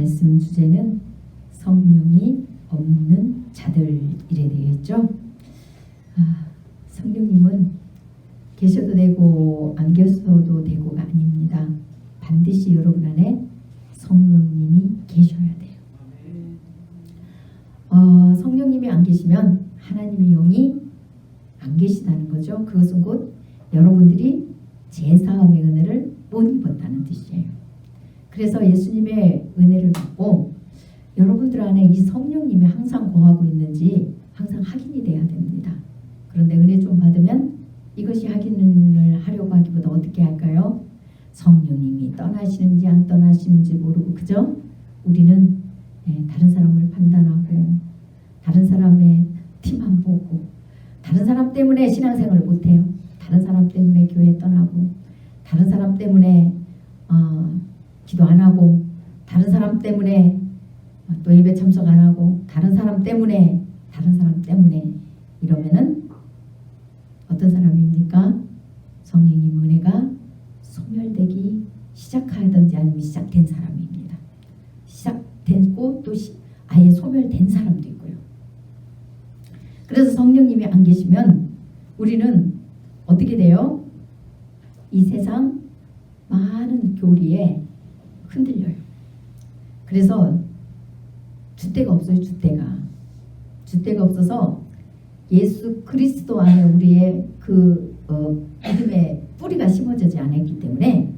말씀 주제는 성령이 없는 자들 이래 되어 있죠. 성령님은 계셔도 되고 안 계셔도 되고가 아닙니다. 반드시 여러분 안에 성령님이 계셔야 돼요. 성령님이 안 계시면 하나님의 영이 안 계시다는 거죠. 그것은 곧 여러분들이 제사함의 은혜를 못 입었다는 뜻이에요. 그래서 예수님의 은혜를 받고 여러분들 안에 이 성령님이 항상 거하고 있는지 항상 확인이 돼야 됩니다. 그런데 은혜 좀 받으면 이것이 확인을 하려고 하기보다 어떻게 할까요? 성령님이 떠나시는지 안 떠나시는지 모르고 그죠? 우리는 다른 사람을 판단하고 다른 사람의 티만 보고 다른 사람 때문에 신앙생활을 못해요. 다른 사람 때문에 교회 떠나고 다른 사람 때문에 기도 안 하고 다른 사람 때문에 또 예배 참석 안 하고 다른 사람 때문에 이러면은 어떤 사람입니까? 성령님 은혜가 소멸되기 시작하든지 아니면 시작된 사람입니다. 시작되고 또 아예 소멸된 사람도 있고요. 그래서 성령님이 안 계시면 우리는 어떻게 돼요? 이 세상 많은 교리에 흔들려요. 그래서 줏대가 없어요. 줏대가 없어서 예수 그리스도 안에 우리의 믿음의 뿌리가 심어지지 않았기 때문에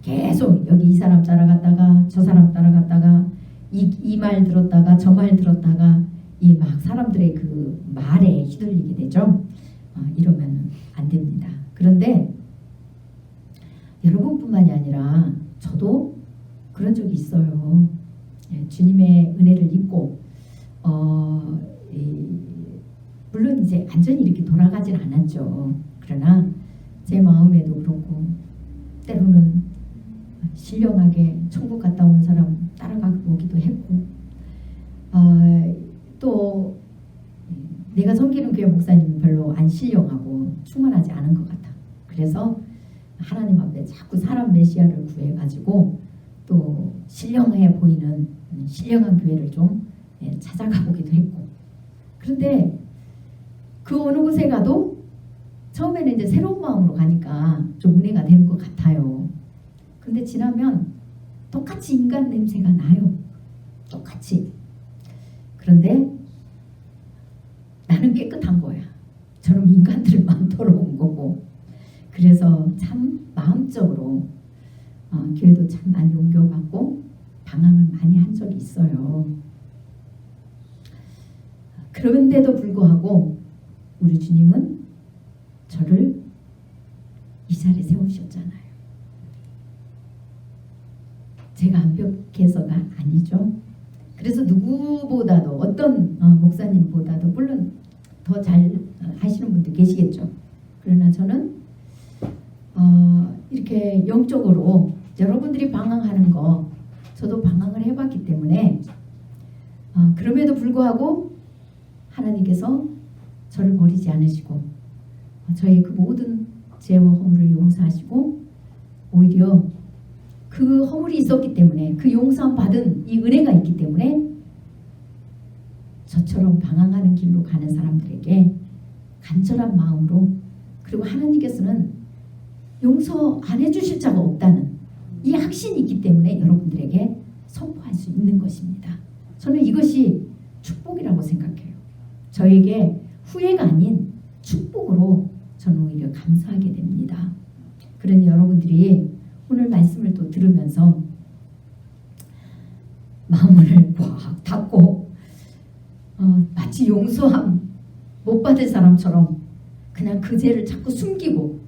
계속 여기 이 사람 따라갔다가 저 사람 따라갔다가 이 말 들었다가 저 말 들었다가 이 막 사람들의 그 말에 휘둘리게 되죠. 이러면 안 됩니다. 그런데 여러분뿐만이 아니라 저도 그런 적이 있어요. 주님의 은혜를 입고 물론 이제 완전히 이렇게 돌아가진 않았죠. 그러나 제 마음에도 그렇고 때로는 신령하게 천국 갔다 온 사람 따라가기도 했고 또 내가 섬기는 교회 목사님은 별로 안 신령하고 충만하지 않은 것 같아. 그래서 하나님 앞에 자꾸 사람 메시아를 구해가지고 또 신령해 보이는 신령한 교회를 좀 찾아가 보기도 했고 그런데 그 어느 곳에 가도 처음에는 이제 새로운 마음으로 가니까 좀 은혜가 되는 것 같아요. 근데 지나면 똑같이 인간 냄새가 나요. 똑같이. 그런데 나는 깨끗한 거야. 저는 인간들만 더러운 거고. 그래서 참 마음적으로 교회도 참 많이 옮겨갔고 방황을 많이 한 적이 있어요. 그런데도 불구하고 우리 주님은 저를 이 자리에 세우셨잖아요. 제가 완벽해서가 아니죠. 그래서 누구보다도 어떤 목사님보다도 물론 더 잘 하시는 분도 계시겠죠. 그러나 저는 이렇게 영적으로 여러분들이 방황하는 거 저도 방황을 해봤기 때문에 그럼에도 불구하고 하나님께서 저를 버리지 않으시고 저의 그 모든 죄와 허물을 용서하시고 오히려 그 허물이 있었기 때문에 그 용서함 받은 이 은혜가 있기 때문에 저처럼 방황하는 길로 가는 사람들에게 간절한 마음으로 그리고 하나님께서는 용서 안 해주실 자가 없다는 이 확신이 있기 때문에 여러분들에게 선포할 수 있는 것입니다. 저는 이것이 축복이라고 생각해요. 저에게 후회가 아닌 축복으로 저는 오히려 감사하게 됩니다. 그러니 여러분들이 오늘 말씀을 또 들으면서 마음을 꽉 닫고 마치 용서함 못 받을 사람처럼 그냥 그 죄를 자꾸 숨기고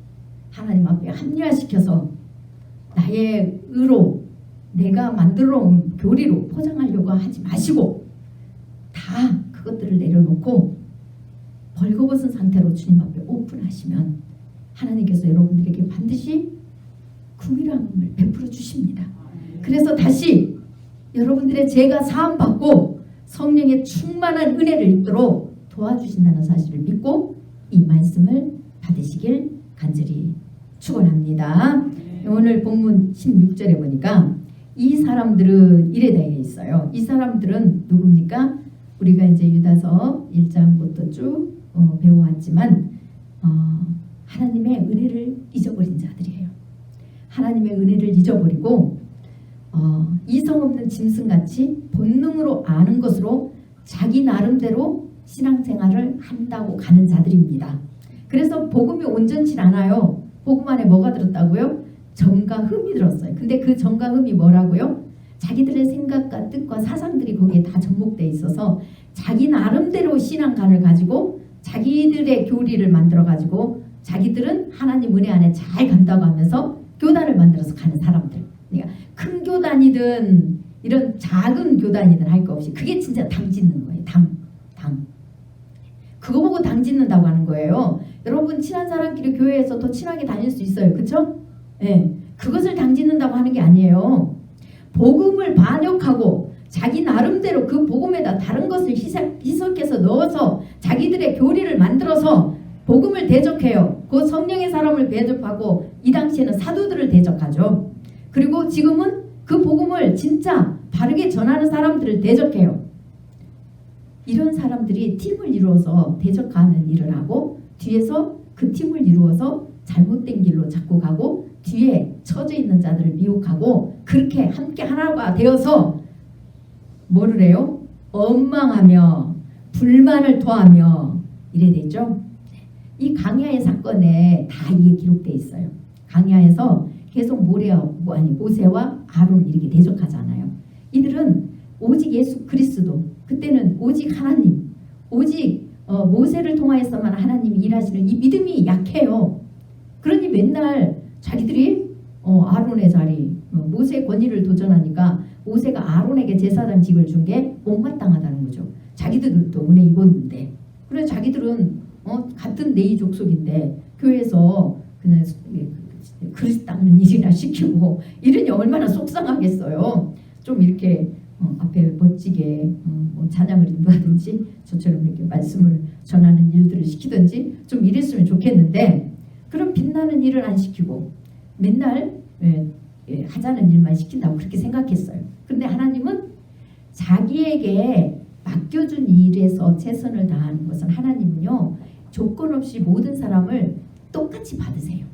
하나님 앞에 합리화시켜서 나의 의로 내가 만들어 온 교리로 포장하려고 하지 마시고 다 그것들을 내려놓고 벌거벗은 상태로 주님 앞에 오픈하시면 하나님께서 여러분들에게 반드시 긍휼함을 베풀어 주십니다. 그래서 다시 여러분들의 죄가 사함받고 성령의 충만한 은혜를 입도록 도와주신다는 사실을 믿고 이 말씀을 받으시길 간절히 축원합니다. 오늘 본문 16절에 보니까 이 사람들은 이래 되어 있어요. 이 사람들은 누굽니까? 우리가 이제 유다서 1장부터 쭉 배워왔지만 하나님의 은혜를 잊어버린 자들이에요. 하나님의 은혜를 잊어버리고 이성 없는 짐승같이 본능으로 아는 것으로 자기 나름대로 신앙생활을 한다고 가는 자들입니다. 그래서 복음이 온전치 않아요. 복음 안에 뭐가 들었다고요? 정과 흠이 들었어요. 근데 그 정과 흠이 뭐라고요? 자기들의 생각과 뜻과 사상들이 거기에 다 접목되어 있어서 자기 나름대로 신앙관을 가지고 자기들의 교리를 만들어가지고 자기들은 하나님 은혜 안에 잘 간다고 하면서 교단을 만들어서 가는 사람들. 그러니까 큰 교단이든 이런 작은 교단이든 할 거 없이 그게 진짜 당 짓는 거예요. 당. 그거 보고 당 짓는다고 하는 거예요. 여러분 친한 사람끼리 교회에서 더 친하게 다닐 수 있어요. 그렇죠? 네. 그것을 당 짓는다고 하는 게 아니에요. 복음을 반역하고 자기 나름대로 그 복음에다 다른 것을 희석해서 넣어서 자기들의 교리를 만들어서 복음을 대적해요. 그 성령의 사람을 대적하고 이 당시에는 사도들을 대적하죠. 그리고 지금은 그 복음을 진짜 바르게 전하는 사람들을 대적해요. 이런 사람들이 팀을 이루어서 대적하는 일을 하고 뒤에서 그 팀을 이루어서 잘못된 길로 자꾸 가고 뒤에 처져 있는 자들을 미혹하고 그렇게 함께 하나가 되어서 뭐를 해요? 원망하며 불만을 토하며 이래 되죠. 이 강야의 사건에 다 이게 기록되어 있어요. 강야에서 계속 모세와 아론 이렇게 대적하잖아요. 이들은 오직 예수 그리스도, 그때는 오직 하나님, 오직 모세를 통하여서만 하나님이 일하시는 이 믿음이 약해요. 그러니 맨날 자기들이 아론의 자리, 모세의 권위를 도전하니까 모세가 아론에게 제사장직을 준 게 못마땅하다는 거죠. 자기들도 은혜 입었는데. 그래서 자기들은 같은 네이 족속인데 교회에서 그냥 그릇 닦는 일이나 시키고 이러니 얼마나 속상하겠어요. 좀 이렇게 앞에 멋지게 찬양을 인도하든지 저처럼 이렇게 말씀을 전하는 일들을 시키든지 좀 이랬으면 좋겠는데 그런 빛나는 일을 안 시키고 맨날 하자는 일만 시킨다고 그렇게 생각했어요. 그런데 하나님은 자기에게 맡겨준 일에서 최선을 다하는 것은 하나님은요 조건 없이 모든 사람을 똑같이 받으세요.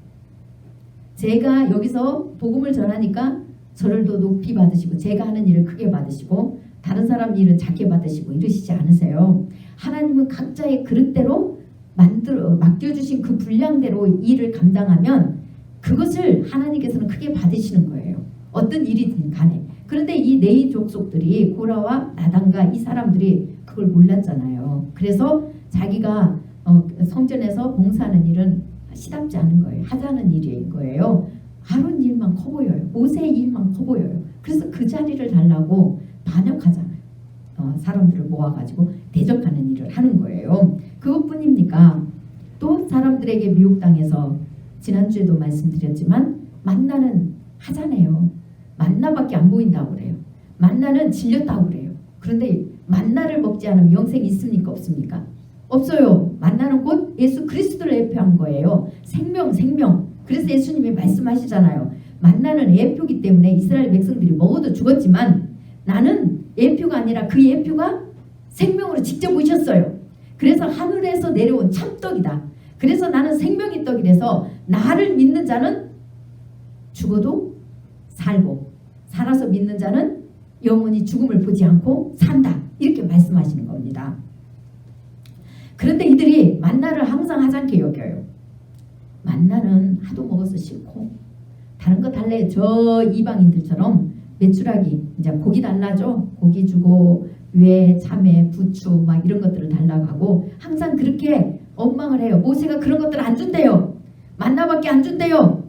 제가 여기서 복음을 전하니까 저를 더 높이 받으시고 제가 하는 일을 크게 받으시고 다른 사람 일은 작게 받으시고 이러시지 않으세요. 하나님은 각자의 그릇대로 맡겨주신 그 분량대로 일을 감당하면 그것을 하나님께서는 크게 받으시는 거예요. 어떤 일이든 간에. 그런데 이 네이 족속들이 고라와 나단과 이 사람들이 그걸 몰랐잖아요. 그래서 자기가 성전에서 봉사하는 일은 시답지 않은 거예요. 하자는 일인 거예요. 아론 일만 커 보여요. 모세 일만 커 보여요. 그래서 그 자리를 달라고 반역하잖아요. 사람들을 모아가지고 대적하는 일을 하는 거예요. 그것뿐입니까? 또 사람들에게 미혹당해서 지난주에도 말씀드렸지만 만나는 하자네요. 만나밖에 안 보인다고 그래요. 만나는 질렸다고 그래요. 그런데 만나를 먹지 않으면 영생이 있습니까? 없습니까? 없어요. 만나는 곧 예수 그리스도를 예표한 거예요. 생명. 그래서 예수님이 말씀하시잖아요. 만나는 예표기 때문에 이스라엘 백성들이 먹어도 죽었지만 나는 예표가 아니라 그 예표가 생명으로 직접 오셨어요. 그래서 하늘에서 내려온 참떡이다. 그래서 나는 생명의 떡이라서 나를 믿는 자는 죽어도 살고 살아서 믿는 자는 영원히 죽음을 보지 않고 산다. 이렇게 말씀하시는 겁니다. 그런데 이들이 만나를 항상 하찮게 여겨요. 만나는 하도 먹어서 싫고 다른 거 달래. 저 이방인들처럼 메추라기 이제 고기 달라죠. 고기 주고 왜 참외 부추 막 이런 것들을 달라고 하고 항상 그렇게 원망을 해요. 모세가 그런 것들을 안 준대요. 만나밖에 안 준대요.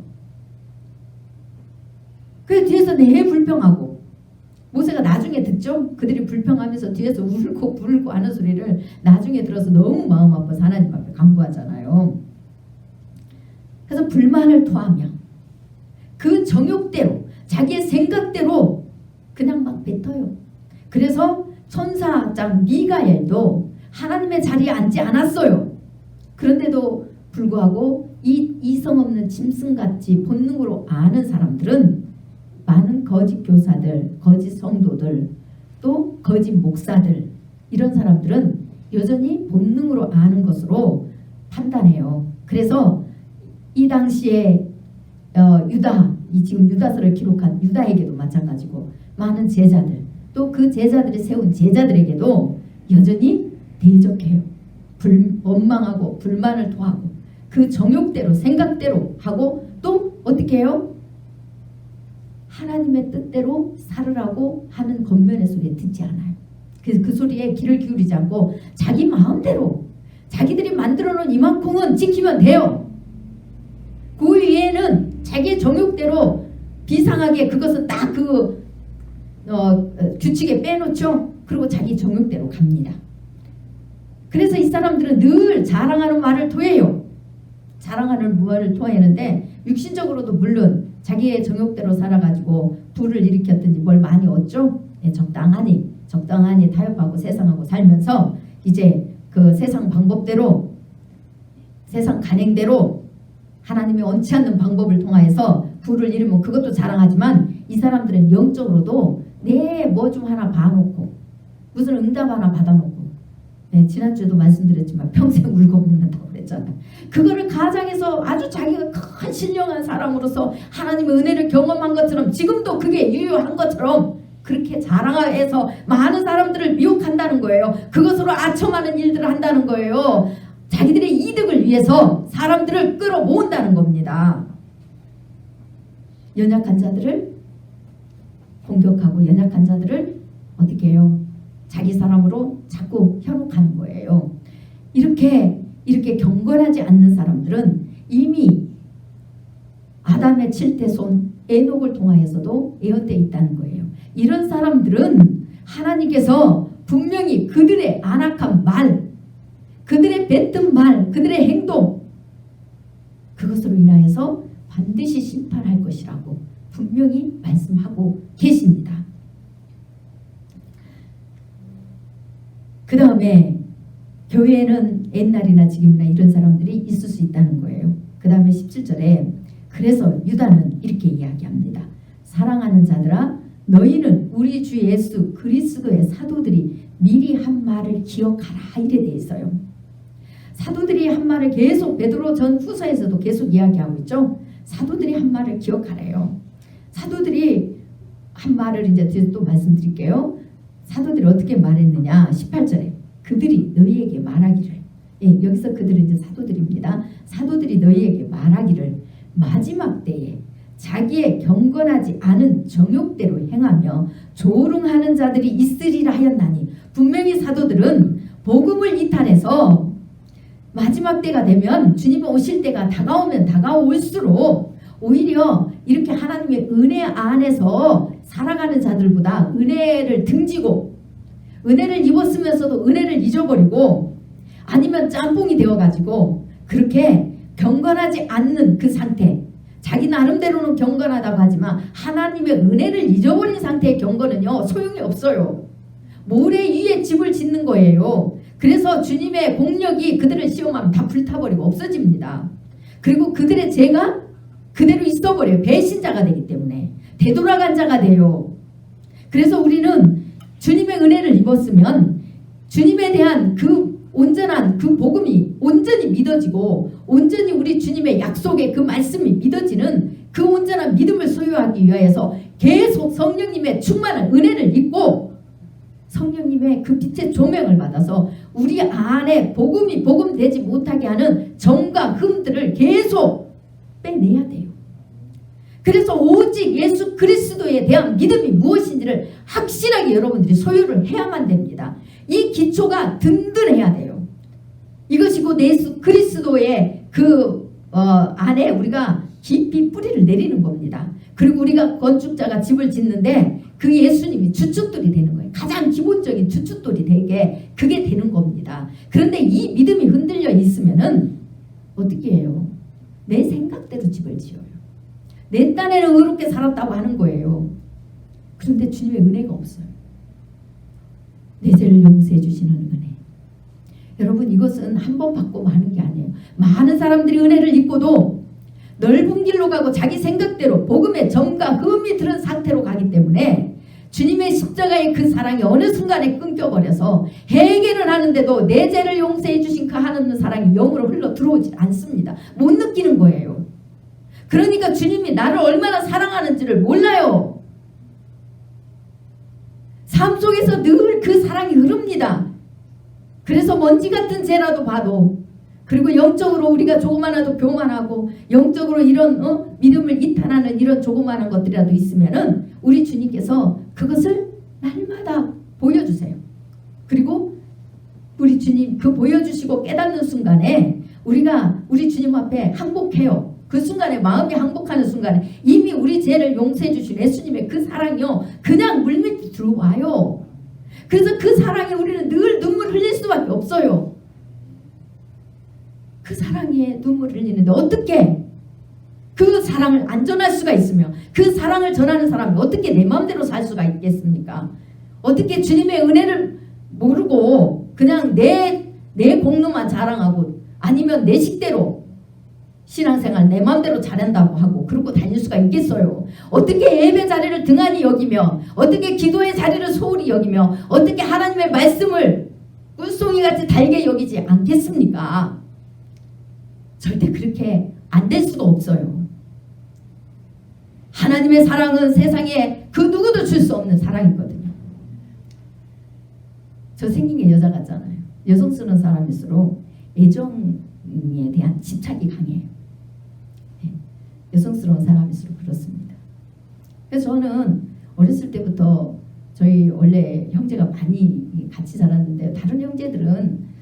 그래서 뒤에서 내 불평하고 모세가 나중에 듣죠. 그들이 불평하면서 뒤에서 울고 불고 하는 소리를 나중에 들어서 너무 마음 아파서 하나님 앞에 간구하잖아요. 그래서 불만을 토하며 그 정욕대로 자기의 생각대로 그냥 막 뱉어요. 그래서 천사장 미가엘도 하나님의 자리에 앉지 않았어요. 그런데도 불구하고 이 이성 없는 짐승같이 본능으로 아는 사람들은 많은 많은 거짓 교사들, 거짓 성도들, 또 거짓 목사들, 이런 사람들은 여전히 본능으로 아는 것으로 판단해요. 그래서 이 당시에 유다, 이 지금 유다서를 기록한 유다에게도 마찬가지고 많은 제자들, 또 그 제자들이 세운 제자들에게도 여전히 대적해요. 원망하고 불만을 토하고 그 정욕대로 생각대로 하고 또 어떻게 해요? 하나님의 뜻대로 살으라고 하는 겉면의 소리에 듣지 않아요. 그 소리에 귀를 기울이지 않고 자기 마음대로 자기들이 만들어 놓은 이만큼은 지키면 돼요. 그 위에는 자기의 정욕대로 비상하게 그것은 딱 그 규칙에 빼놓죠. 그리고 자기 정욕대로 갑니다. 그래서 이 사람들은 늘 자랑하는 말을 토해요. 자랑하는 말을 토해는데 육신적으로도 물론 자기의 정욕대로 살아가지고 부를 일으켰든지 뭘 많이 얻죠. 적당하니 타협하고 세상하고 살면서 이제 그 세상 방법대로 세상 간행대로 하나님이 원치 않는 방법을 통하여서 부를 이루면 그것도 자랑하지만 이 사람들은 영적으로도 내 뭐 좀 하나 봐놓고 무슨 응답 하나 받아놓고 지난주에도 말씀드렸지만 평생 울고 먹는다고 그랬잖아요. 그거를 가장해서 아주 자기가 큰 신령한 사람으로서 하나님의 은혜를 경험한 것처럼 지금도 그게 유효한 것처럼 그렇게 자랑해서 많은 사람들을 미혹한다는 거예요. 그것으로 아첨하는 일들을 한다는 거예요. 자기들의 이득을 위해서 사람들을 끌어모은다는 겁니다. 연약한 자들을 공격하고 연약한 자들을 어떻게 해요? 자기 사람으로 자꾸 현혹하는 거예요. 이렇게 경건하지 않는 사람들은 이미 아담의 7대 손 에녹을 통하여서도 예언되어 있다는 거예요. 이런 사람들은 하나님께서 분명히 그들의 안악한 말, 그들의 뱉은 말, 그들의 행동, 그것으로 인하여서 반드시 심판할 것이라고 분명히 말씀하고 계십니다. 그 다음에 교회에는 옛날이나 지금이나 이런 사람들이 있을 수 있다는 거예요. 그 다음에 17절에 그래서 유다는 이렇게 이야기합니다. 사랑하는 자들아, 너희는 우리 주 예수 그리스도의 사도들이 미리 한 말을 기억하라, 이래 돼 있어요. 사도들이 한 말을 계속 베드로 전 후서에서도 계속 이야기하고 있죠. 사도들이 한 말을 기억하래요. 사도들이 한 말을 이제 또 말씀드릴게요. 사도들이 어떻게 말했느냐. 18절에 그들이 너희에게 말하기를, 여기서 그들은 이제 사도들입니다. 사도들이 너희에게 말하기를 마지막 때에 자기의 경건하지 않은 정욕대로 행하며 조롱하는 자들이 있으리라 하였나니, 분명히 사도들은 복음을 이탈해서 마지막 때가 되면 주님이 오실 때가 다가오면 다가올수록 오히려 이렇게 하나님의 은혜 안에서 살아가는 자들보다 은혜를 등지고 은혜를 입었으면서도 은혜를 잊어버리고 아니면 짬뽕이 되어가지고 그렇게 경건하지 않는 그 상태, 자기 나름대로는 경건하다고 하지만 하나님의 은혜를 잊어버린 상태의 경건은요 소용이 없어요. 모래 위에 집을 짓는 거예요. 그래서 주님의 공력이 그들을 시험하면 다 불타버리고 없어집니다. 그리고 그들의 죄가 그대로 있어버려요. 배신자가 되기 때문에 되돌아간 자가 돼요. 그래서 우리는 주님의 은혜를 입었으면 주님에 대한 그 온전한 그 복음이 온전히 믿어지고 온전히 우리 주님의 약속의 그 말씀이 믿어지는 그 온전한 믿음을 소유하기 위하여서 계속 성령님의 충만한 은혜를 입고 성령님의 그 빛의 조명을 받아서 우리 안에 복음이 복음되지 못하게 하는 정과 흠들을 계속 빼내야 돼요. 그래서 오직 예수 그리스도에 대한 믿음이 무엇인지를 확실하게 여러분들이 소유를 해야만 됩니다. 이 기초가 든든해야 돼요. 이것이 곧 예수 그리스도의 그 안에 우리가 깊이 뿌리를 내리는 겁니다. 그리고 우리가 건축자가 집을 짓는데 그 예수님이 주춧돌이 되는 거예요. 가장 기본적인 주춧돌이 되게 그게 되는 겁니다. 그런데 이 믿음이 흔들려 있으면은 어떻게 해요? 내 생각대로 집을 지어요. 내 딴에는 의롭게 살았다고 하는 거예요. 그런데 주님의 은혜가 없어요. 내 죄를 용서해 주시는 은혜. 여러분, 이것은 한 번 받고 마는 게 아니에요. 많은 사람들이 은혜를 입고도 넓은 길로 가고 자기 생각대로 복음의 점과 흠이 들은 상태로 가기 때문에 주님의 십자가의 그 사랑이 어느 순간에 끊겨버려서 회개를 하는데도 내 죄를 용서해 주신 그 하나님 사랑이 영으로 흘러 들어오지 않습니다. 못 느끼는 거예요. 그러니까 주님이 나를 얼마나 사랑하는지를 몰라요. 삶 속에서 늘 그 사랑이 흐릅니다. 그래서 먼지 같은 죄라도 봐도, 그리고 영적으로 우리가 조그마나도 교만하고 영적으로 이런 믿음을 이탈하는 이런 조그마한 것들이라도 있으면은 우리 주님께서 그것을 날마다 보여주세요. 그리고 우리 주님 그 보여주시고 깨닫는 순간에 우리가 우리 주님 앞에 항복해요. 그 순간에 마음이 항복하는 순간에 이미 우리 죄를 용서해 주신 예수님의 그 사랑이요 그냥 물밀듯 들어와요. 그래서 그 사랑에 우리는 늘 눈물 흘릴 수밖에 없어요. 그 사랑에 눈물 흘리는데 어떻게 그 사랑을 안 전할 수가 있으며 그 사랑을 전하는 사람이 어떻게 내 마음대로 살 수가 있겠습니까? 어떻게 주님의 은혜를 모르고 그냥 내 공로만 자랑하고 아니면 내 식대로 신앙생활 내 마음대로 잘한다고 하고 그러고 다닐 수가 있겠어요? 어떻게 예배 자리를 등한히 여기며 어떻게 기도의 자리를 소홀히 여기며 어떻게 하나님의 말씀을 꿀송이같이 달게 여기지 않겠습니까? 절대 그렇게 안 될 수가 없어요. 하나님의 사랑은 세상에 그 누구도 줄 수 없는 사랑이거든요. 저 생긴 게 여자 같잖아요. 여성스러운 사람일수록 애정에 대한 집착이 강해요. 네. 여성스러운 사람일수록 그렇습니다. 그래서 저는 어렸을 때부터 저희 원래 형제가 많이 같이 자랐는데 다른 형제들은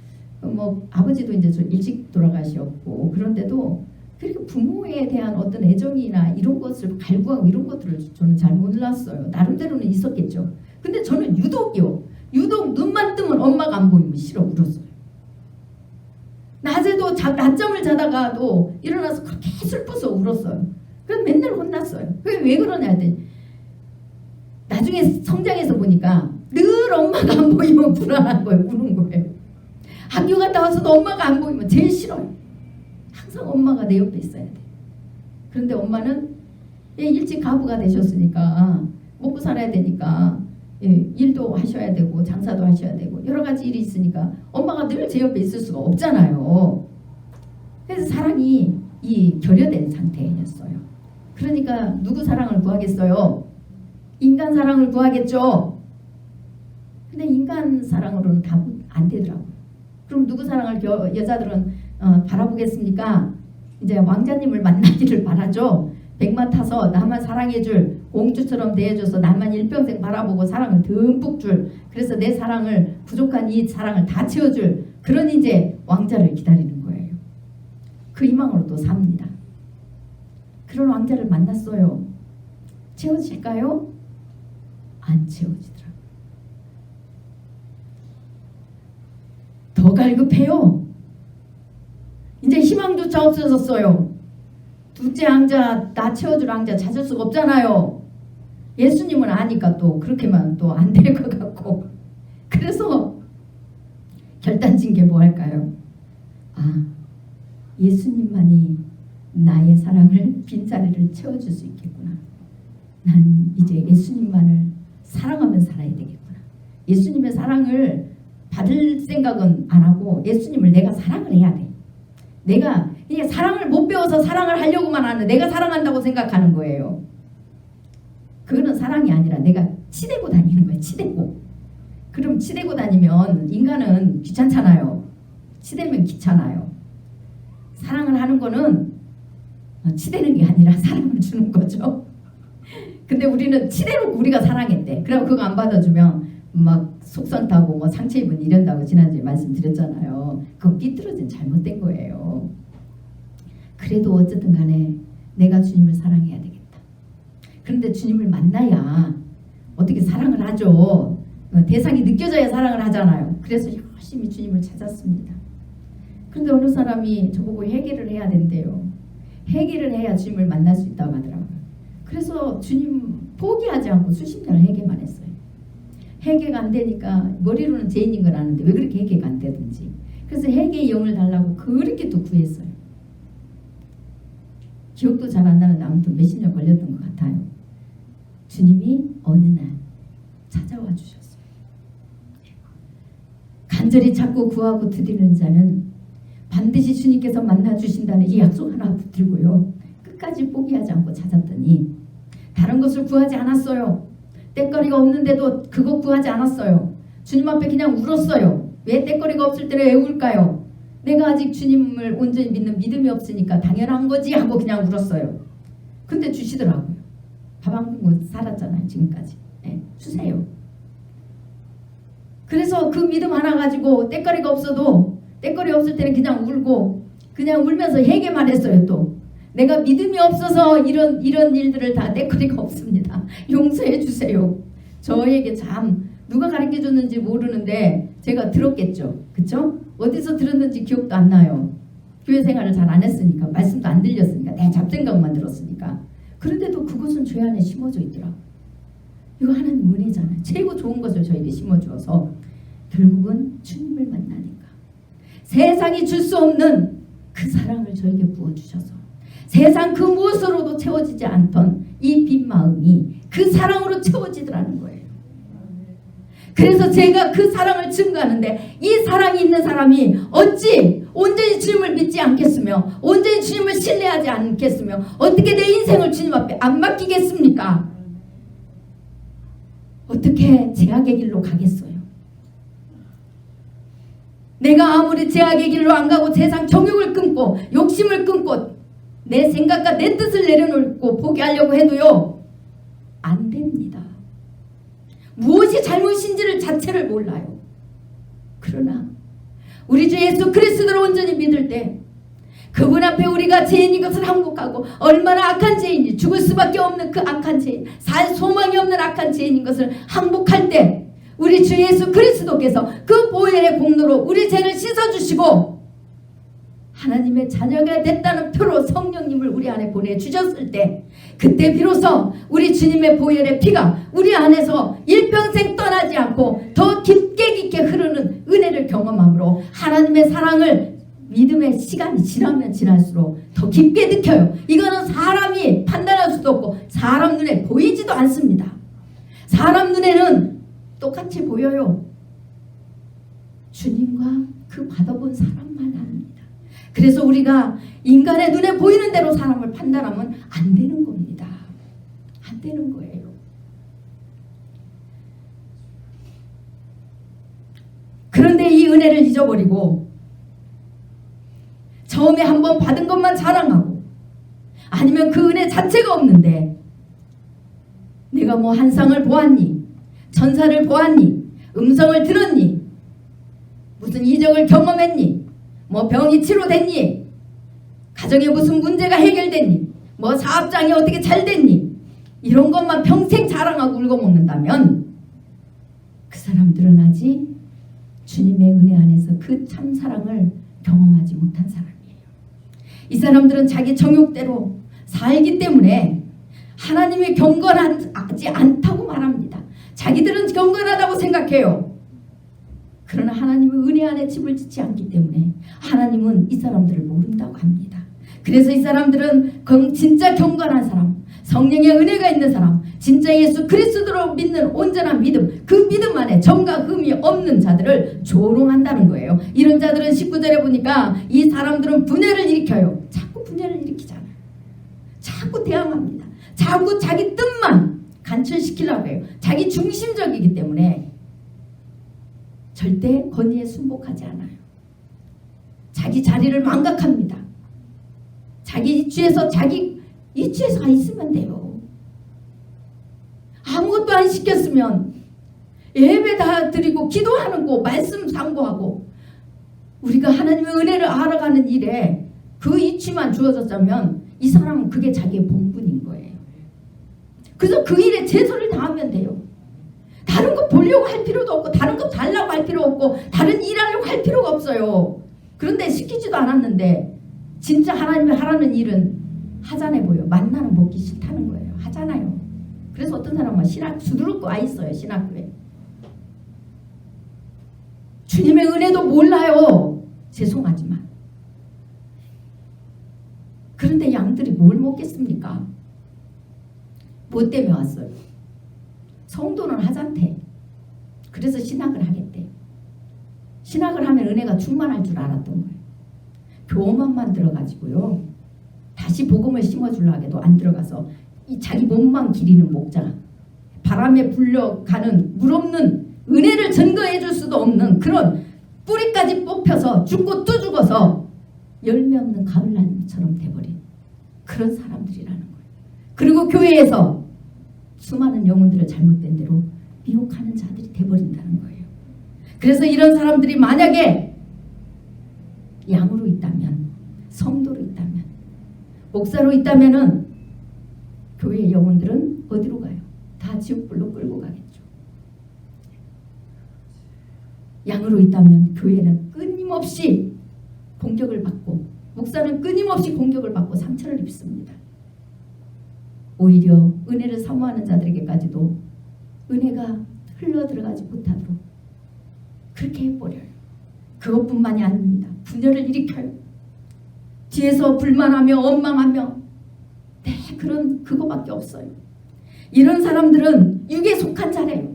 뭐 아버지도 이제 좀 일찍 돌아가셨고 그런데도 그렇게 부모에 대한 어떤 애정이나 이런 것을 갈구하고 이런 것들을 저는 잘 몰랐어요. 나름대로는 있었겠죠. 근데 저는 유독 눈만 뜨면 엄마가 안 보이면 싫어 울었어요. 낮에도 낮잠을 자다가도 일어나서 그렇게 슬퍼서 울었어요. 그래서 맨날 혼났어요. 그게 왜 그러냐 했더니 나중에 성장해서 보니까 늘 엄마가 안 보이면 불안한 거예요. 우는 거예요. 학교 갔다 와서도 엄마가 안 보이면 제일 싫어요. 항상 엄마가 내 옆에 있어야 돼. 그런데 엄마는 일찍 가부가 되셨으니까 먹고 살아야 되니까 일도 하셔야 되고 장사도 하셔야 되고 여러 가지 일이 있으니까 엄마가 늘 제 옆에 있을 수가 없잖아요. 그래서 사랑이 결여된 상태였어요. 그러니까 누구 사랑을 구하겠어요? 인간 사랑을 구하겠죠. 근데 인간 사랑으로는 다 안 되더라고요. 그럼 누구 사랑을 여자들은 바라보겠습니까? 이제 왕자님을 만나기를 바라죠. 백마 타서 나만 사랑해줄 공주처럼 대해줘서 나만 일평생 바라보고 사랑을 듬뿍 줄, 그래서 내 사랑을 부족한 이 사랑을 다 채워줄 그런 이제 왕자를 기다리는 거예요. 그 희망으로 또 삽니다. 그런 왕자를 만났어요. 채워질까요? 안 채워지더라고요. 더 갈급해요. 이제 희망조차 없어졌어요. 둘째 왕자, 나 채워줄 왕자 찾을 수가 없잖아요. 예수님은 아니까 또 그렇게만 또 안 될 것 같고. 그래서 결단진 게 뭐 할까요? 예수님만이 나의 사랑을 빈자리를 채워줄 수 있겠구나. 난 이제 예수님만을 사랑하면 살아야 되겠구나. 예수님의 사랑을 받을 생각은 안 하고 예수님을 내가 사랑을 해야 돼. 내가 그냥 사랑을 못 배워서 사랑을 하려고만 하는, 내가 사랑한다고 생각하는 거예요. 그거는 사랑이 아니라 내가 치대고 다니는 거예요. 치대고. 그럼 치대고 다니면 인간은 귀찮잖아요. 치대면 귀찮아요. 사랑을 하는 거는 치대는 게 아니라 사랑을 주는 거죠. 근데 우리는 치대놓고 우리가 사랑했대. 그럼 그거 안 받아주면 막 속상 타고 뭐 상처 입은 이런다고 지난주에 말씀드렸잖아요. 그건 삐뚤어진 잘못된 거예요. 그래도 어쨌든 간에 내가 주님을 사랑해야 되겠다. 그런데 주님을 만나야 어떻게 사랑을 하죠. 대상이 느껴져야 사랑을 하잖아요. 그래서 열심히 주님을 찾았습니다. 그런데 어느 사람이 저보고 회개를 해야 된대요. 회개를 해야 주님을 만날 수 있다고 하더라고요. 그래서 주님 포기하지 않고 수십 년을 회개만 했어요. 회개가 안 되니까 머리로는 죄인인 걸 아는데 왜 그렇게 회개가 안 되든지. 그래서 회개의 영을 달라고 그렇게 또 구했어요. 기억도 잘 안 나는데 아무튼 몇십 년 걸렸던 것 같아요. 주님이 어느 날 찾아와 주셨어요. 간절히 찾고 구하고 드리는 자는 반드시 주님께서 만나 주신다는 이 약속 하나 붙들고요. 끝까지 포기하지 않고 찾았더니 다른 것을 구하지 않았어요. 때거리가 없는데도 그거 구하지 않았어요. 주님 앞에 그냥 울었어요. 왜 때거리가 없을 때는 왜 울까요? 내가 아직 주님을 온전히 믿는 믿음이 없으니까 당연한 거지 하고 그냥 울었어요. 근데 주시더라고요. 밥 한 공기 살았잖아요. 지금까지. 네, 주세요. 그래서 그 믿음 하나 가지고 때거리가 없어도 때거리 없을 때는 그냥 울고 그냥 울면서 회개만 했어요. 또 내가 믿음이 없어서 이런 일들을 다 때거리가 없습니다. 용서해 주세요. 저에게 참 누가 가르쳐 줬는지 모르는데 제가 들었겠죠. 그쵸? 어디서 들었는지 기억도 안 나요. 교회 생활을 잘 안 했으니까 말씀도 안 들렸으니까 내 잡생각만 들었으니까. 그런데도 그것은 죄 안에 심어져 있더라고요. 이거 하나님 은혜잖아요. 최고 좋은 것을 저에게 심어주어서 결국은 주님을 만나니까 세상이 줄 수 없는 그 사랑을 저에게 부어주셔서 세상 그 무엇으로도 채워지지 않던 이 빈 마음이 그 사랑으로 채워지더라는 거예요. 그래서 제가 그 사랑을 증거하는데 이 사랑이 있는 사람이 어찌 온전히 주님을 믿지 않겠으며 온전히 주님을 신뢰하지 않겠으며 어떻게 내 인생을 주님 앞에 안 맡기겠습니까? 어떻게 제약의 길로 가겠어요? 내가 아무리 제약의 길로 안 가고 세상 정욕을 끊고 욕심을 끊고 내 생각과 내 뜻을 내려놓고 포기하려고 해도요 안 됩니다. 무엇이 잘못인지를 자체를 몰라요. 그러나 우리 주 예수 그리스도를 온전히 믿을 때 그분 앞에 우리가 죄인인 것을 항복하고 얼마나 악한 죄인이 죽을 수밖에 없는 그 악한 죄인 살 소망이 없는 악한 죄인인 것을 항복할 때 우리 주 예수 그리스도께서 그 보혈의 공로로 우리 죄를 씻어주시고 하나님의 자녀가 됐다는 표로 성령님을 우리 안에 보내주셨을 때 그때 비로소 우리 주님의 보혈의 피가 우리 안에서 일평생 떠나지 않고 더 깊게 흐르는 은혜를 경험함으로 하나님의 사랑을 믿음의 시간이 지나면 지날수록 더 깊게 느껴요. 이거는 사람이 판단할 수도 없고 사람 눈에 보이지도 않습니다. 사람 눈에는 똑같이 보여요. 주님과 그 받아본 사람만 압니다. 그래서 우리가 인간의 눈에 보이는 대로 사람을 판단하면 안 되는 겁니다. 안 되는 거예요. 그런데 이 은혜를 잊어버리고 처음에 한번 받은 것만 자랑하고 아니면 그 은혜 자체가 없는데 내가 뭐 한상을 보았니? 천사를 보았니? 음성을 들었니? 무슨 이적을 경험했니? 뭐 병이 치료됐니? 가정에 무슨 문제가 해결됐니? 뭐 사업장이 어떻게 잘 됐니? 이런 것만 평생 자랑하고 울고먹는다면 그 사람들은 아직 주님의 은혜 안에서 그 참사랑을 경험하지 못한 사람이에요. 이 사람들은 자기 정욕대로 살기 때문에 하나님이 경건하지 않다고 말합니다. 자기들은 경건하다고 생각해요. 그러나 하나님은 은혜 안에 집을 짓지 않기 때문에 하나님은 이 사람들을 모른다고 합니다. 그래서 이 사람들은 진짜 경건한 사람, 성령의 은혜가 있는 사람, 진짜 예수 그리스도로 믿는 온전한 믿음, 그 믿음 안에 정과 흠이 없는 자들을 조롱한다는 거예요. 이런 자들은 19절에 보니까 이 사람들은 분열을 일으켜요. 자꾸 분열을 일으키잖아요. 자꾸 대항합니다. 자꾸 자기 뜻만 간철시키려고 해요. 자기 중심적이기 때문에 절대 권위에 순복하지 않아요. 자기 자리를 망각합니다. 자기 이치에서 있으면 돼요. 아무것도 안 시켰으면 예배 다 드리고 기도하는 거 말씀 상고하고 우리가 하나님의 은혜를 알아가는 일에 그 이치만 주어졌다면 이 사람은 그게 자기의 본분인 거예요. 그래서 그 일에 최선을 다하면 돼요. 다른 거 보려고 할 필요도 없고 다른 거 달라고 할 필요 없고 다른 일하려고 할 필요가 없어요. 그런데 시키지도 않았는데 진짜 하나님이 하라는 일은 하잖아요. 보여. 만나는 먹기 싫다는 거예요. 하잖아요. 그래서 어떤 사람은 신학 수두룩 와 있어요. 신학교에. 주님의 은혜도 몰라요. 죄송하지만. 그런데 양들이 뭘 먹겠습니까? 뭐 때문에 왔어요? 성도는 하잔대. 그래서 신학을 하겠대. 신학을 하면 은혜가 충만할 줄 알았던 거예요. 교만만 들어가지고요. 다시 복음을 심어주려 해도 안 들어가서 이 자기 몸만 기리는 목자, 바람에 불려가는 물 없는, 은혜를 전거해 줄 수도 없는 그런 뿌리까지 뽑혀서 죽고 또 죽어서 열매 없는 가을나무처럼 돼버린 그런 사람들이라는 거예요. 그리고 교회에서 수많은 영혼들을 잘못된 대로 미혹하는 자들이 돼버린다는 거예요. 그래서 이런 사람들이 만약에 양으로 있다면, 성도로 있다면, 목사로 있다면은 교회의 영혼들은 어디로 가요? 다 지옥불로 끌고 가겠죠. 양으로 있다면 교회는 끊임없이 공격을 받고, 목사는 끊임없이 공격을 받고 상처를 입습니다. 오히려 은혜를 사모하는 자들에게까지도 은혜가 흘러들어가지 못하도록 그렇게 해버려요. 그것뿐만이 아닙니다. 분열을 일으켜요. 뒤에서 불만하며 원망하며, 네, 그거밖에 없어요. 이런 사람들은 육에 속한 자래요.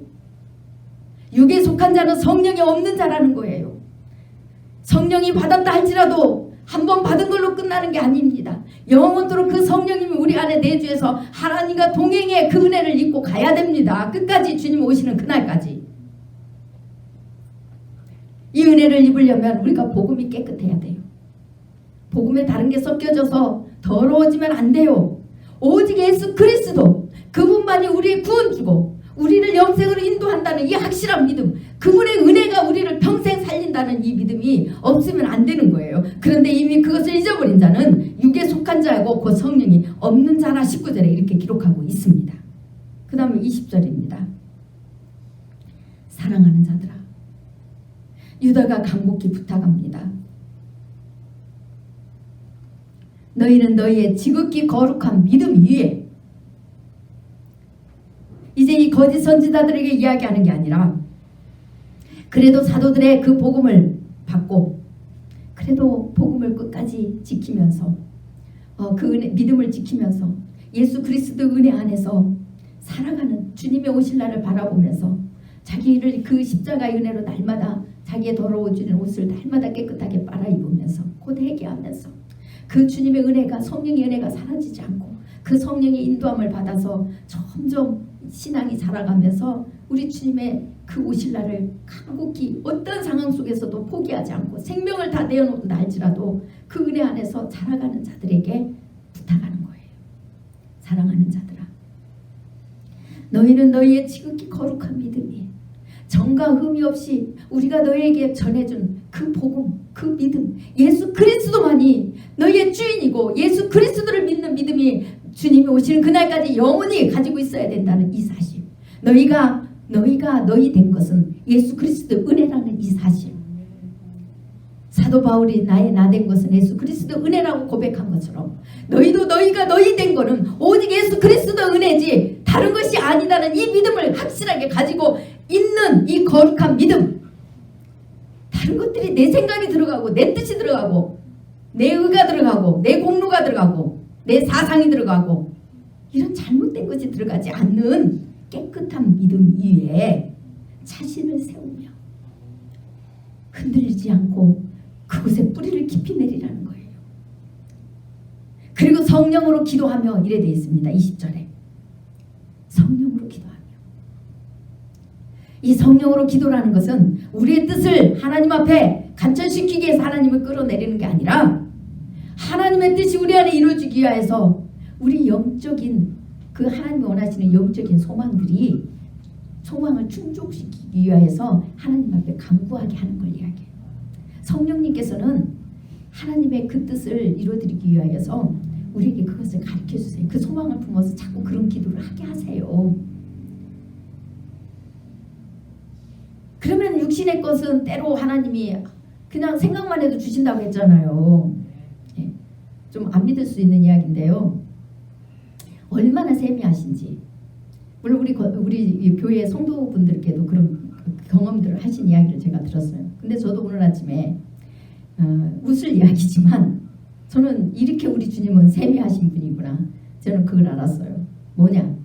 육에 속한 자는 성령이 없는 자라는 거예요. 성령이 받았다 할지라도 한 번 받은 걸로 끝나는 게 아닙니다. 영원토록 그 성령님이 우리 안에 내주해서 하나님과 동행의 그 은혜를 입고 가야 됩니다. 끝까지 주님 오시는 그날까지. 이 은혜를 입으려면 우리가 복음이 깨끗해야 돼요. 복음에 다른 게 섞여져서 더러워지면 안 돼요. 오직 예수 그리스도, 그분만이 우리의 구원주고 우리를 영생으로 인도한다는 이 확실한 믿음, 그분의 은혜가 우리를 평생 살린다는 이 믿음이 없으면 안 되는 거예요. 그런데 이미 그것을 잊어버린 자는 육에 속한 자고 그 성령이 없는 자라 19절에 이렇게 기록하고 있습니다. 그 다음에 20절입니다. 사랑하는 자들아, 유다가 간곡히 부탁합니다. 너희는 너희의 지극히 거룩한 믿음 위에, 이제 이 거짓 선지자들에게 이야기하는 게 아니라 그래도 사도들의 그 복음을 받고 그래도 복음을 끝까지 지키면서 그 은혜, 믿음을 지키면서 예수 그리스도 은혜 안에서 살아가는 주님의 오실 날을 바라보면서 자기를 그 십자가의 은혜로 날마다 자기의 더러워지는 옷을 날마다 깨끗하게 빨아 입으면서 곧 회개하면서 그 주님의 은혜가, 성령의 은혜가 사라지지 않고 그 성령의 인도함을 받아서 점점 신앙이 자라가면서 우리 주님의 그 오실 날을 간곡히 어떤 상황 속에서도 포기하지 않고 생명을 다 내어놓는다 할지라도 그 은혜 안에서 자라가는 자들에게 부탁하는 거예요. 사랑하는 자들아, 너희는 너희의 지극히 거룩한 믿음이 정과 흠이 없이 우리가 너희에게 전해준 그 복음, 그 믿음, 예수 그리스도만이 너희의 주인이고 예수 그리스도를 믿는 믿음이 주님이 오시는 그날까지 영원히 가지고 있어야 된다는 이 사실, 너희가 너희 된 것은 예수 그리스도 은혜라는 이 사실, 사도 바울이 나 된 것은 예수 그리스도 은혜라고 고백한 것처럼 너희도 너희가 너희 된 거는 오직 예수 그리스도 은혜지 다른 것이 아니다는 이 믿음을 확실하게 가지고 있는 이 거룩한 믿음, 다른 것들이 내 생각이 들어가고 내 뜻이 들어가고 내 의가 들어가고 내 공로가 들어가고 내 사상이 들어가고 이런 잘못된 것이 들어가지 않는 깨끗한 믿음 위에 자신을 세우며 흔들리지 않고 그곳에 뿌리를 깊이 내리라는 거예요. 그리고 성령으로 기도하며 이래 되어 있습니다. 20절에 성령으로 기도하며, 이 성령으로 기도라는 것은 우리의 뜻을 하나님 앞에 간절시키기 위해서 하나님을 끌어내리는 게 아니라 하나님의 뜻이 우리 안에 이루어지기 위해서 우리 영적인 그 하나님이 원하시는 영적인 소망을 충족시키기 위해서 하나님 앞에 간구하게 하는 걸 이야기해요. 성령님께서는 하나님의 그 뜻을 이루어드리기 위하여서 우리에게 그것을 가르쳐 주세요. 그 소망을 품어서 자꾸 그런 기도를 하게 하세요. 그러면 육신의 것은 때로 하나님이 그냥 생각만 해도 주신다고 했잖아요. 좀 안 믿을 수 있는 이야기인데요. 얼마나 세미하신지, 물론 우리 교회 성도분들께도 그런 경험들을 하신 이야기를 제가 들었어요. 근데 저도 오늘 아침에 웃을 이야기지만 저는 이렇게 우리 주님은 세미하신 분이구나. 저는 그걸 알았어요. 뭐냐?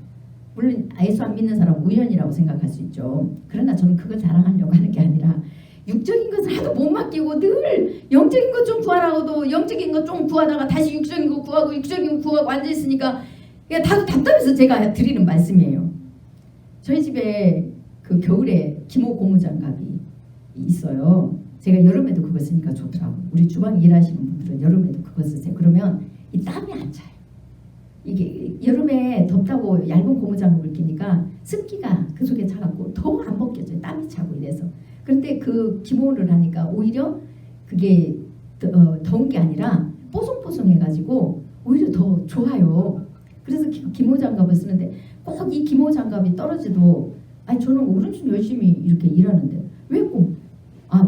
물론 예수 안 믿는 사람은 우연이라고 생각할 수 있죠. 그러나 저는 그걸 자랑하려고 하는 게 아니라 육적인 것을 하도 못 맡기고 늘 영적인 것 좀 구하라고도 영적인 것 좀 구하다가 다시 육적인 거 구하고 육적인 거 구하고 앉아있으니까 다도 답답해서 제가 드리는 말씀이에요. 저희 집에 그 겨울에 기모 고무장갑이 있어요. 제가 여름에도 그거 쓰니까 좋더라고. 우리 주방 일하시는 분들은 여름에도 그거 쓰세요. 그러면 이 땀이 안 차요. 이게 여름에 덥다고 얇은 고무장갑을 끼니까 습기가 그 속에 차갖고 더 안 벗겨져요. 땀이 차고 이래서. 그런데 그 기모를 하니까 오히려 그게 더운 게 아니라 뽀송뽀송해가지고 오히려 더 좋아요. 그래서 기모장갑을 쓰는데 꼭 이 기모장갑이 떨어져도 아니 저는 오른손 열심히 이렇게 일하는데 왜 꼭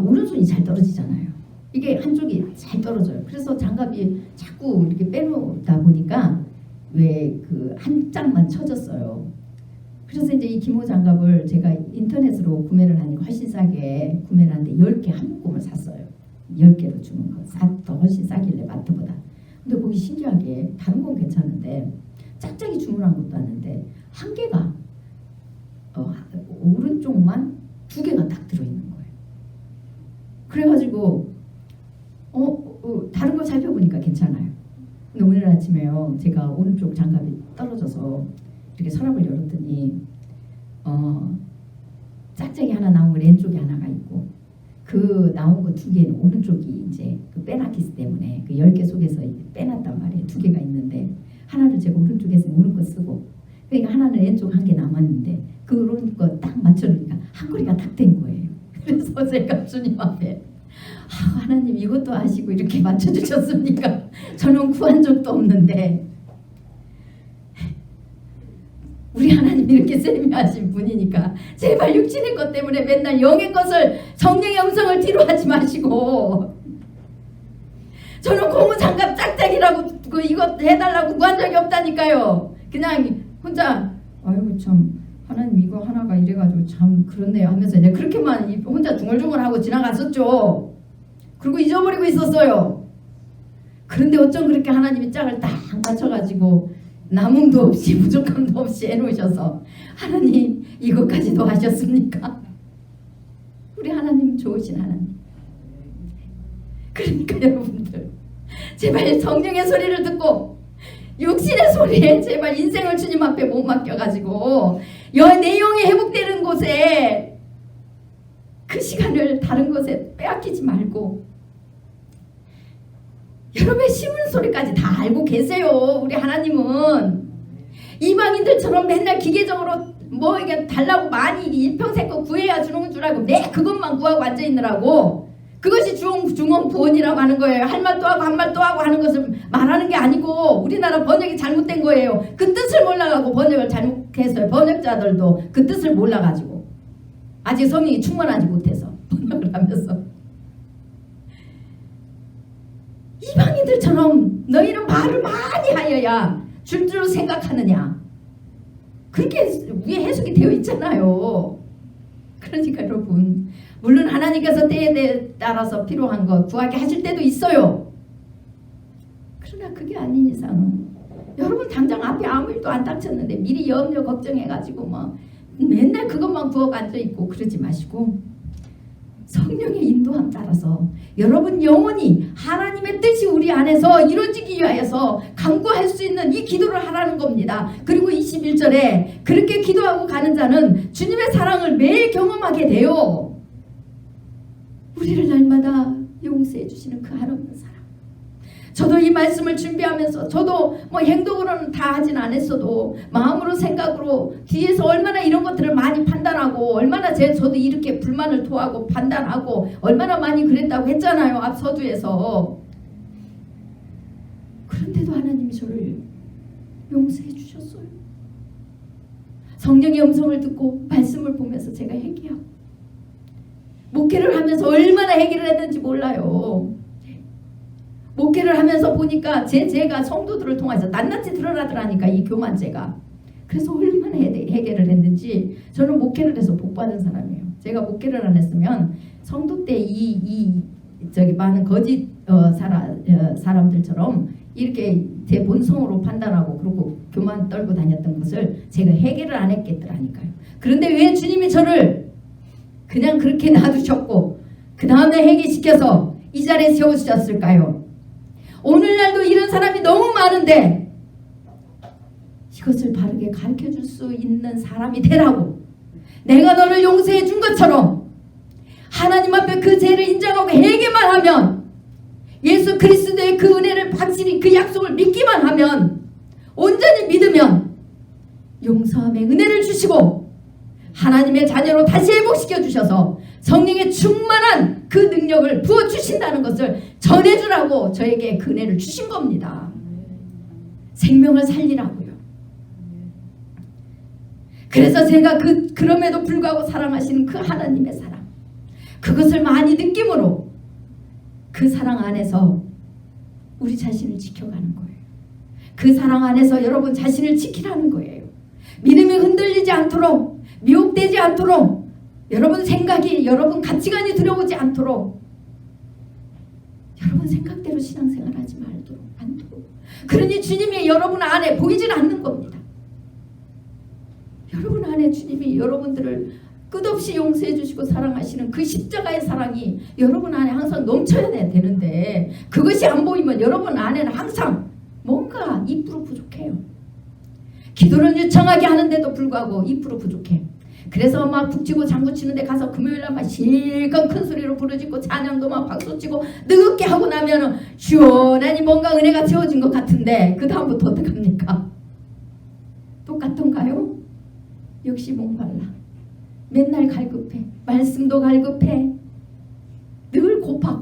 오른손이 잘 떨어지잖아요. 이게 한쪽이 잘 떨어져요. 그래서 장갑이 자꾸 이렇게 빼놓다 보니까 왜 그 한 짝만 쳐졌어요. 그래서 이제 이 기모 장갑을 제가 인터넷으로 구매를 하니까 훨씬 싸게 구매를 하는데 10개 한 묶음을 샀어요. 10개로 주는 거. 더 훨씬 싸길래 마트보다. 근데 거기 신기하게 다른 건 괜찮은데 짝짝이 주문한 것도 왔는데 한 개가 오른쪽만 2개가 딱 들어있는 거예요. 그래가지고 다른 걸 살펴보니까 괜찮아요. 근데 오늘 아침에요 제가 오른쪽 장갑이 떨어져서 이렇게 서랍을 열었더니 짝짝이 하나 나온 거 왼쪽에 하나가 있고 그 나온 거 2개는 오른쪽이 이제 그 빼놨기 때문에 그 10개 속에서 빼놨단 말이에요. 2개가 있는데 하나를 제가 오른쪽에서 오른 거 쓰고 그러니까 하나는 왼쪽 1개 남았는데 그 오른 거 딱 맞춰놓으니까 한 거리가 딱 된 거예요. 그래서 제가 주님 앞에 하나님 이것도 아시고 이렇게 맞춰주셨습니까? 저는 구한 적도 없는데 우리 하나님 이렇게 세미하신 분이니까 제발 육신의 것 때문에 맨날 영의 것을 성령의 음성을 뒤로 하지 마시고 저는 고무장갑 짝짝이라고 이거 해달라고 구한 적이 없다니까요. 그냥 혼자 아이고 참 하나님 이거 하나가 이래가지고 참 그렇네요 하면서 이제 그렇게만 혼자 중얼중얼하고 지나갔었죠. 그리고 잊어버리고 있었어요. 그런데 어쩜 그렇게 하나님이 짝을 딱 맞춰가지고 남음도 없이 부족함도 없이 해놓으셔서 하나님 이것까지도 하셨습니까? 우리 하나님 좋으신 하나님. 그러니까 여러분들 제발 성령의 소리를 듣고 육신의 소리에 제발 인생을 주님 앞에 못 맡겨가지고 내 영이 회복되는 곳에 그 시간을 다른 것에 빼앗기지 말고 여러분의 심은 소리까지 다 알고 계세요. 우리 하나님은 이방인들처럼 맨날 기계적으로 뭐 이게 달라고 많이 일평생 거 구해야 주는 줄 알고 그것만 구하고 앉아있느라고 그것이 중언부언이라고 하는 거예요. 할 말도 하고 한 말도 하고 하는 것을 말하는 게 아니고 우리나라 번역이 잘못된 거예요. 그 뜻을 몰라가지고 번역을 잘못했어요. 번역자들도 그 뜻을 몰라가지고 아직 성령이 충만하지 못해서 번역을 하면서 이방인들처럼 너희는 말을 많이 하여야 줄 생각하느냐. 그렇게 위에 해석이 되어 있잖아요. 그러니까 여러분 물론 하나님께서 때에 따라서 필요한 거 구하게 하실 때도 있어요. 그러나 그게 아닌 이상은 여러분 당장 앞에 아무 일도 안 닥쳤는데 미리 염려 걱정해가지고 막 맨날 그것만 구하고 앉아있고 그러지 마시고 성령의 인도함 따라서 여러분 영혼이 하나님의 뜻이 우리 안에서 이루어지기 위하여서 간구할 수 있는 이 기도를 하라는 겁니다. 그리고 21절에 그렇게 기도하고 가는 자는 주님의 사랑을 매일 경험하게 돼요. 우리를 날마다 용서해 주시는 그 한없는 사랑. 저도 이 말씀을 준비하면서 저도 뭐 행동으로는 다 하진 않았어도 마음으로 생각으로 뒤에서 얼마나 이런 것들을 많이 판단하고 얼마나 저도 이렇게 불만을 토하고 판단하고 얼마나 많이 그랬다고 했잖아요. 앞 서두에서. 그런데도 하나님이 저를 용서해 주셨어요. 성령의 음성을 듣고 말씀을 보면서 제가 회개하고 목회를 하면서 얼마나 회개를 했는지 몰라요. 목회를 하면서 보니까 제가 성도들을 통해서 낱낱이 드러나더라니까 이 교만죄가. 그래서 얼마나 회개를 했는지 저는 목회를 해서 복받은 사람이에요. 제가 목회를 안 했으면 성도 때 이 많은 거짓 사람들처럼 이렇게 제 본성으로 판단하고 그러고 교만 떨고 다녔던 것을 제가 해결을 안 했겠더라니까요. 그런데 왜 주님이 저를 그냥 그렇게 놔두셨고 그 다음에 해결시켜서 이 자리에 세우셨을까요? 오늘날도 이런 사람이 너무 많은데 이것을 바르게 가르쳐줄 수 있는 사람이 되라고, 내가 너를 용서해 준 것처럼 하나님 앞에 그 죄를 인정하고 회개만 하면, 예수 그리스도의 그 은혜를 확실히 그 약속을 믿기만 하면, 온전히 믿으면 용서함의 은혜를 주시고 하나님의 자녀로 다시 회복시켜 주셔서 성령의 충만한 그 능력을 부어주신다는 것을 전해주라고 저에게 그 은혜를 주신 겁니다. 생명을 살리라고요. 그래서 제가 그럼에도 불구하고 사랑하시는 그 하나님의 사랑, 그것을 많이 느낌으로 그 사랑 안에서 우리 자신을 지켜가는 거예요. 그 사랑 안에서 여러분 자신을 지키라는 거예요. 믿음이 흔들리지 않도록, 미혹되지 않도록, 여러분 생각이, 여러분 가치관이 들어오지 않도록, 여러분 생각대로 신앙생활하지 않도록. 그러니 주님이 여러분 안에 보이질 않는 겁니다. 여러분 안에 주님이 여러분들을 끝없이 용서해 주시고 사랑하시는 그 십자가의 사랑이 여러분 안에 항상 넘쳐야 되는데, 그것이 안 보이면 여러분 안에는 항상 뭔가 2% 부족해요. 기도를 유창하게 하는데도 불구하고 2% 부족해. 그래서 막 북치고 장구치는 데 가서 금요일날 막 실컷 큰 소리로 부르짖고 찬양도 막 박수치고 느긋게 하고 나면은 시원하니 뭔가 은혜가 채워진 것 같은데 그 다음부터 어떡합니까? 똑같던가요? 역시 목말라. 맨날 갈급해. 말씀도 갈급해. 늘 고파.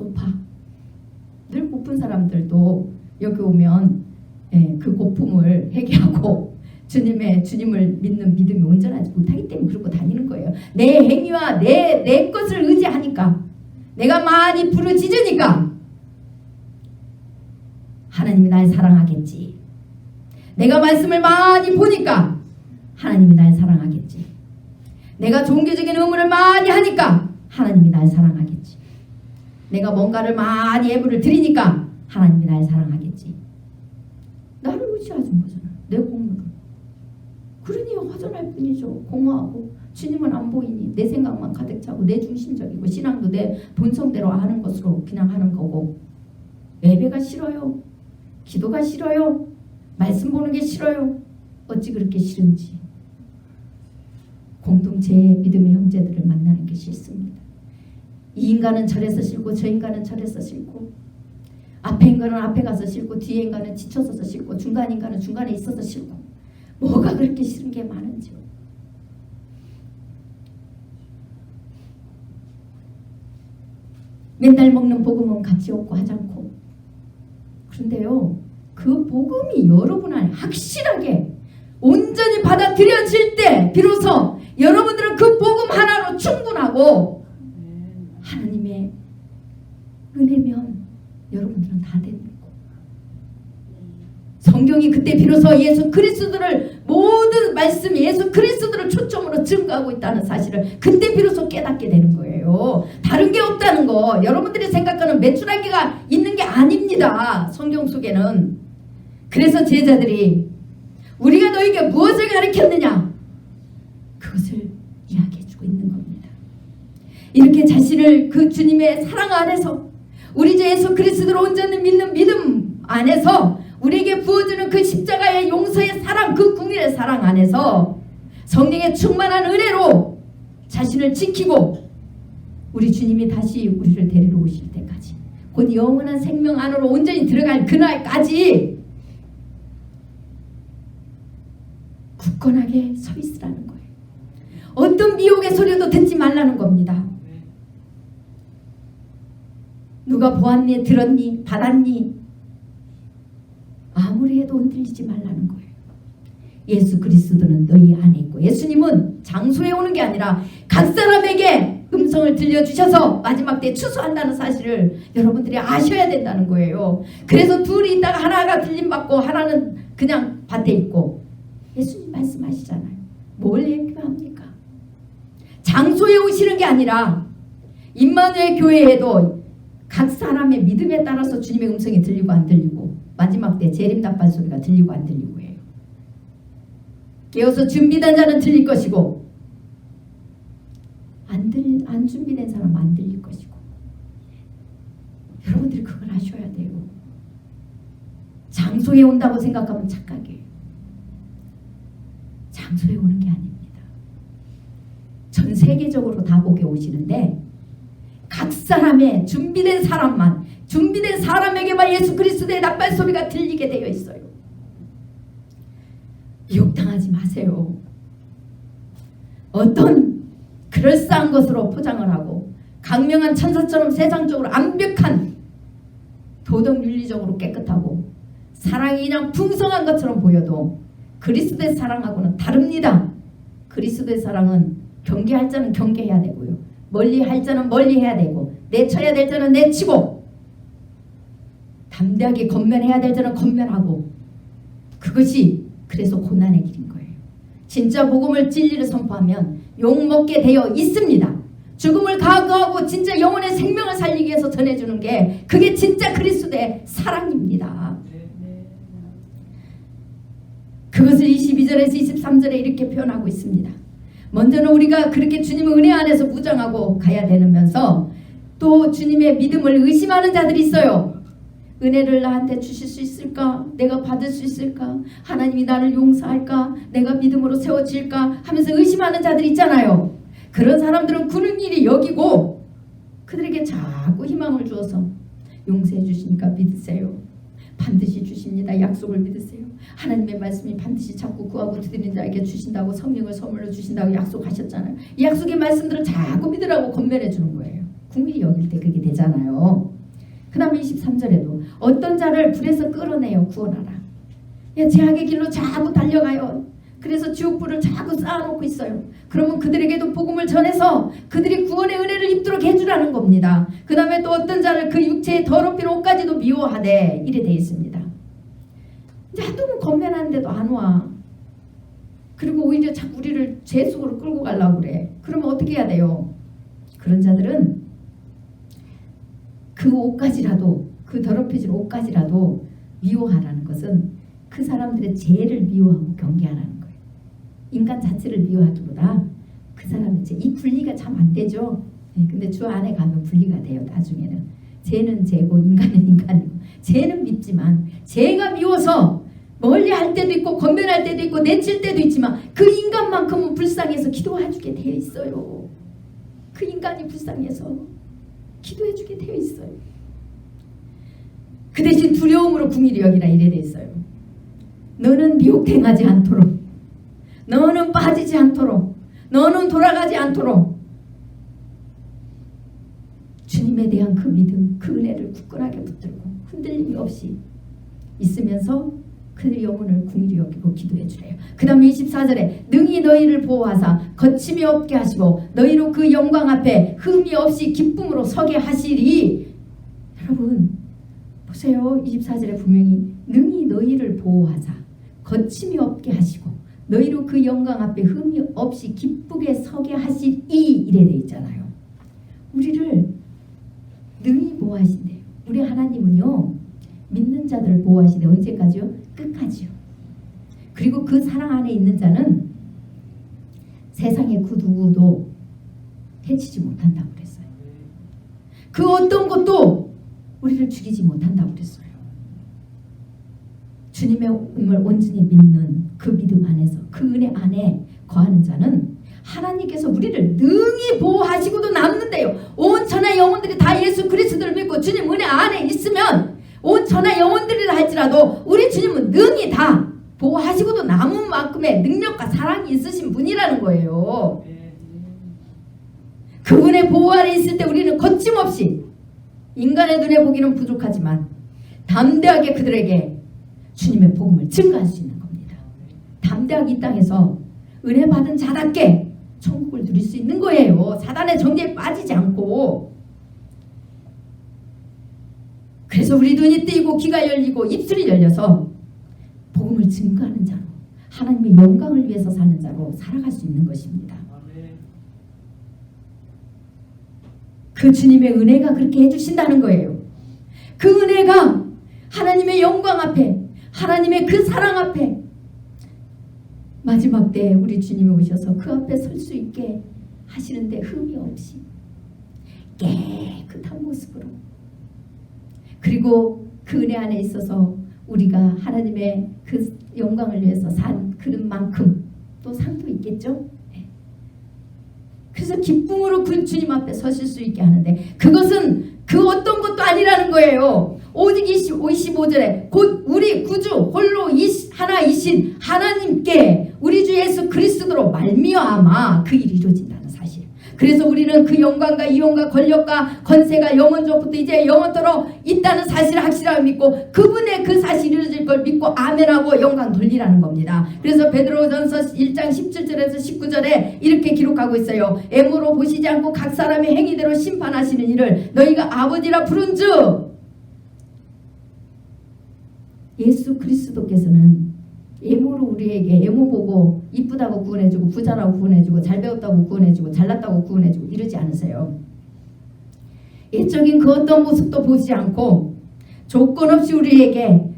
늘 고픈 사람들도 여기 오면 그 고품을 해결하고 주님을 믿는 믿음이 온전하지 못하기 때문에 그러고 다니는 거예요. 내 행위와 내 것을 의지하니까, 내가 많이 부르짖으니까 하나님이 날 사랑하겠지. 내가 말씀을 많이 보니까 하나님이 날 사랑하겠지. 내가 종교적인 의무를 많이 하니까 하나님이 날 사랑하겠지. 내가 뭔가를 많이 예물을 드리니까 하나님이 날 사랑하겠지. 나를 의지하는 거잖아. 내 공로를. 그러니 허전할 뿐이죠. 공허하고 주님은 안 보이니 내 생각만 가득 차고 내 중심적이고 신앙도 내 본성대로 하는 것으로 그냥 하는 거고, 예배가 싫어요. 기도가 싫어요. 말씀 보는 게 싫어요. 어찌 그렇게 싫은지. 공동체의 믿음의 형제들을 만나는 게 싫습니다. 이 인간은 저래서 싫고 저 인간은 저래서 싫고, 앞에 인간은 앞에 가서 싫고 뒤에 인간은 지쳐서서 싫고 중간 인간은 중간에 있어서 싫고, 뭐가 그렇게 싫은 게 많은지요. 맨날 먹는 복음은 가치 없고 하찮고, 그런데요 그 복음이 여러분 안에 확실하게 온전히 받아들여질 때 비로소 여러분들은 그 복음 하나로 충분하고 하나님의 은혜면 여러분들은 다 되는 거고, 성경이 그때 비로소 예수 그리스도를, 모든 말씀이 예수 그리스도를 초점으로 증거하고 있다는 사실을 그때 비로소 깨닫게 되는 거예요. 다른 게 없다는 거, 여러분들이 생각하는 매출하기가 있는 게 아닙니다. 성경 속에는. 그래서 제자들이 우리가 너에게 무엇을 가르쳤느냐, 그것을 이야기해주고 있는 겁니다. 이렇게 자신을 그 주님의 사랑 안에서, 우리 주 예수 그리스도를 온전히 믿는 믿음 안에서 우리에게 부어주는 그 십자가의 용서의 사랑, 그 국민의 사랑 안에서 성령의 충만한 은혜로 자신을 지키고 우리 주님이 다시 우리를 데리러 오실 때까지, 곧 영원한 생명 안으로 온전히 들어갈 그날까지 굳건하게 서 있으라는 거예요. 어떤 미혹의 소리도 듣지 말라는 겁니다. 누가 보았니, 들었니, 받았니, 아무리 해도 흔들리지 말라는 거예요. 예수 그리스도는 너희 안에 있고, 예수님은 장소에 오는 게 아니라 각 사람에게 음성을 들려주셔서 마지막 때 추수한다는 사실을 여러분들이 아셔야 된다는 거예요. 그래서 둘이 있다가 하나가 들림받고 하나는 그냥 밭에 있고, 예수님 말씀하시잖아요. 뭘 얘기합니까? 장소에 오시는 게 아니라 임마누엘 교회에도 각 사람의 믿음에 따라서 주님의 음성이 들리고 안 들리고 마지막 때 재림답발 소리가 들리고 안 들리고 해요. 깨어서 준비된 자는 들릴 것이고 안 준비된 사람은 안 들릴 것이고. 여러분들이 그걸 아셔야 돼요. 장소에 온다고 생각하면 착각이에요. 장소에 오는 게 아닙니다. 전 세계적으로 다 보게 오시는데 각 사람의 준비된 사람만, 준비된 사람에게만 예수 그리스도의 납발 소리가 들리게 되어 있어요. 미혹당하지 마세요. 어떤 그럴싸한 것으로 포장을 하고 강명한 천사처럼 세상적으로 완벽한 도덕 윤리적으로 깨끗하고 사랑이 그냥 풍성한 것처럼 보여도 그리스도의 사랑하고는 다릅니다. 그리스도의 사랑은 경계할 자는 경계해야 되고요. 멀리할 자는 멀리해야 되고 내쳐야 될 자는 내치고 담대하게 건면해야 될 자는 건면하고 그것이 그래서 고난의 길인 거예요. 진짜 복음을 진리를 선포하면 욕먹게 되어 있습니다. 죽음을 각오하고 진짜 영혼의 생명을 살리기 위해서 전해주는 게 그게 진짜 그리스도의 사랑입니다. 그것을 22절에서 23절에 이렇게 표현하고 있습니다. 먼저는 우리가 그렇게 주님의 은혜 안에서 무장하고 가야 되면서 또 주님의 믿음을 의심하는 자들이 있어요. 은혜를 나한테 주실 수 있을까? 내가 받을 수 있을까? 하나님이 나를 용서할까? 내가 믿음으로 세워질까? 하면서 의심하는 자들이 있잖아요. 그런 사람들은 군인일이 여기고 그들에게 자꾸 희망을 주어서 용서해 주시니까 믿으세요. 반드시 주십니다. 약속을 믿으세요. 하나님의 말씀이 반드시 자꾸 구하고 드리는 자에게 주신다고 성령을 선물로 주신다고 약속하셨잖아요. 이 약속의 말씀들을 자꾸 믿으라고 건면해 주는 거예요. 국민이 여길 때 그게 되잖아요. 그 다음에 23절에도 어떤 자를 불에서 끌어내어 구원하라. 제약의 길로 자꾸 달려가요. 그래서 지옥불을 자꾸 쌓아놓고 있어요. 그러면 그들에게도 복음을 전해서 그들이 구원의 은혜를 입도록 해주라는 겁니다. 그 다음에 또 어떤 자를 그 육체의 더럽힌 옷까지도 미워하되 이래 되어 있습니다. 이제 한두 번 건면하는데도 안 와. 그리고 오히려 자꾸 우리를 죄 속으로 끌고 가려고 그래. 그러면 어떻게 해야 돼요? 그런 자들은 그 옷까지라도, 그 더럽혀진 옷까지라도 미워하라는 것은 그 사람들의 죄를 미워하고 경계하라는 거예요. 인간 자체를 미워하기보다 그 사람의 죄, 이 분리가 참 안 되죠. 근데 주 안에 가면 분리가 돼요. 나중에는 죄는 죄고 인간은 인간이고, 죄는 밉지만 죄가 미워서 멀리할 때도 있고 건면할 때도 있고 내칠 때도 있지만 그 인간만큼은 불쌍해서 기도해주게 되어 있어요. 그 인간이 불쌍해서 기도해주게 되어 있어요. 그 대신 두려움으로 궁일이 여기라 이래 되어 있어요. 너는 미혹당하지 않도록, 너는 빠지지 않도록, 너는 돌아가지 않도록 주님에 대한 그 믿음, 그 은혜를 굳건하게 붙들고 흔들림이 없이 있으면서 그들의 영혼을 궁일이 여기고 기도해 주래요. 그 다음에 24절에 능히 너희를 보호하사 거침이 없게 하시고 너희로 그 영광 앞에 흠이 없이 기쁨으로 서게 하시리. 여러분 보세요. 24절에 분명히 능히 너희를 보호하사 거침이 없게 하시고 너희로 그 영광 앞에 흠이 없이 기쁘게 서게 하시리 이래 돼 있잖아요. 우리를 능히 보호하신대요. 우리 하나님은요 믿는 자들을 보호하시되 언제까지요? 끝까지요. 그리고 그 사랑 안에 있는 자는 세상의 그 누구도 해치지 못한다고 그랬어요. 그 어떤 것도 우리를 죽이지 못한다고 그랬어요. 주님의 음을 온전히 믿는 그 믿음 안에서 그 은혜 안에 거하는 자는 하나님께서 우리를 능히 보호하시고도 남는데요. 온 천하 영혼들이 다 예수 그리스도를 믿고 주님 은혜 안에 있으면 온 천하 영혼들이라 할지라도 우리 주님은 능히 다 보호하시고도 남은 만큼의 능력과 사랑이 있으신 분이라는 거예요. 그분의 보호 아래 있을 때 우리는 거침없이 인간의 눈에 보기는 부족하지만 담대하게 그들에게 주님의 복음을 증거할 수 있는 겁니다. 담대하게 이 땅에서 은혜 받은 자답게 천국을 누릴 수 있는 거예요. 사단의 정죄에 빠지지 않고. 그래서 우리 눈이 뜨이고 귀가 열리고 입술이 열려서 복음을 증거하는 자로 하나님의 영광을 위해서 사는 자로 살아갈 수 있는 것입니다. 그 주님의 은혜가 그렇게 해주신다는 거예요. 그 은혜가 하나님의 영광 앞에, 하나님의 그 사랑 앞에 마지막 때 우리 주님이 오셔서 그 앞에 설 수 있게 하시는데 흠이 없이 깨끗한 모습으로, 그리고 그 은혜 안에 있어서 우리가 하나님의 그 영광을 위해서 산 그릇만큼 또 상도 있겠죠. 그래서 기쁨으로 그 주님 앞에 서실 수 있게 하는데, 그것은 그 어떤 것도 아니라는 거예요. 오직 25절에 곧 우리 구주 홀로 하나이신 하나님께 우리 주 예수 그리스도로 말미암아 그 일이 이루어진다는 사실. 그래서 우리는 그 영광과 이용과 권력과 건세가 영원전부터 이제 영원토록 있다는 사실을 확실하게 믿고, 그분의 그 사실이 이루어질 걸 믿고 아멘하고 영광 돌리라는 겁니다. 그래서 베드로전서 1장 17절에서 19절에 이렇게 기록하고 있어요. 애무로 보시지 않고 각 사람의 행위대로 심판하시는 이를 너희가 아버지라 부른즉, 예수 그리스도께서는 애모로 우리에게 애모 보고 이쁘다고 구원해주고 부자라고 구원해주고 잘 배웠다고 구원해주고 잘났다고 구원해주고 이러지 않으세요. 예적인 그 어떤 모습도 보지 않고 조건 없이 우리에게,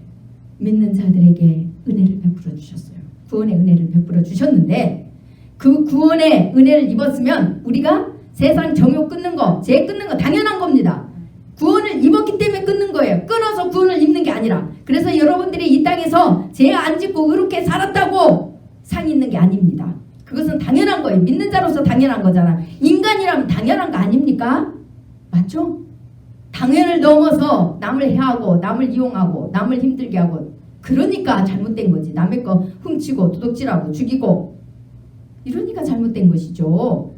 믿는 자들에게 은혜를 베풀어 주셨어요. 구원의 은혜를 베풀어 주셨는데, 그 구원의 은혜를 입었으면 우리가 세상 정욕 끊는 거, 죄 끊는 거 당연한 겁니다. 구원을 입었기 때문에 끊는 거예요. 끊어서 구원을 입는 게 아니라. 그래서 여러분들이 이 땅에서 죄 안 짓고 의롭게 살았다고 상 있는 게 아닙니다. 그것은 당연한 거예요. 믿는 자로서 당연한 거잖아. 인간이라면 당연한 거 아닙니까? 맞죠? 당연을 넘어서 남을 해하고 남을 이용하고 남을 힘들게 하고, 그러니까 잘못된 거지. 남의 거 훔치고 도둑질하고 죽이고 이러니까 잘못된 것이죠.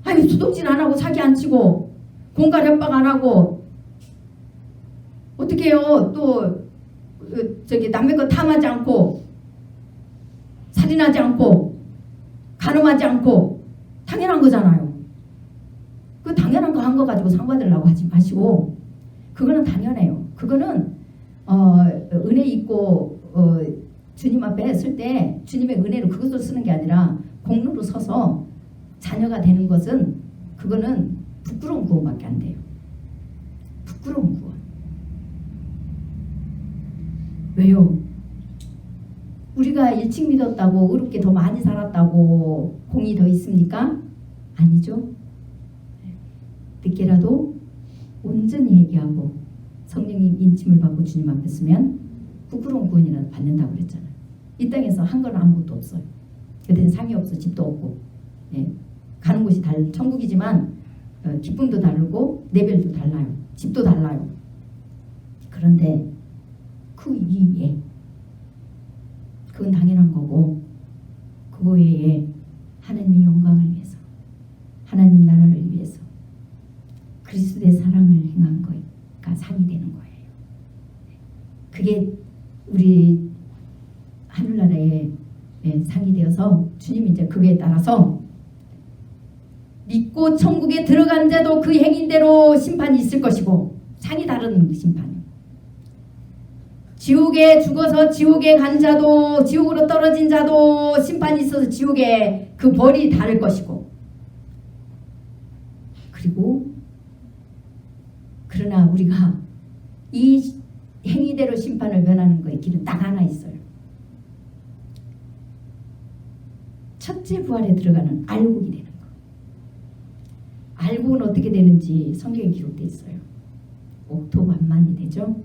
아니, 도둑질 안 하고 사기 안 치고 공갈 협박 안 하고 어떻게 해요? 또 남의 거 탐하지 않고 살인하지 않고 간음하지 않고 당연한 거잖아요. 그 당연한 거 한 거 가지고 상 받으려고 하지 마시고, 그거는 당연해요. 그거는 은혜 있고 주님 앞에 설 때 주님의 은혜로 그것을 쓰는 게 아니라 공로로 서서 자녀가 되는 것은, 그거는 부끄러운 구원밖에 안 돼요. 부끄러운 구원. 왜요? 우리가 일찍 믿었다고 의롭게 더 많이 살았다고 공이 더 있습니까? 아니죠. 늦게라도 온전히 회개하고 성령님 인침을 받고 주님 앞에 서면 부끄러운 구원이라도 받는다고 그랬잖아요. 이 땅에서 한 건 아무것도 없어요. 그때는 상이 없어, 집도 없고, 가는 곳이 천국이지만 기쁨도 다르고 레벨도 달라요. 집도 달라요. 그런데 그 위에, 그건 당연한 거고, 그거 외에 하나님의 영광을 위해서, 하나님 나라를 위해서 그리스도의 사랑을 행한 거가 상이 되는 거예요. 그게 우리 하늘나라의 상이 되어서 주님이 이제 그거에 따라서 믿고 천국에 들어간 자도 그 행인대로 심판이 있을 것이고, 상이 다른 심판이에요. 지옥에 죽어서 지옥에 간 자도, 지옥으로 떨어진 자도 심판이 있어서 지옥에 그 벌이 다를 것이고, 그리고 그러나 우리가 이 행위대로 심판을 면하는 거에 길은 딱 하나 있어요. 첫째 부활에 들어가는 알곡이 되는 거. 알곡은 어떻게 되는지 성경에 기록되어 있어요. 옥토만만이 되죠.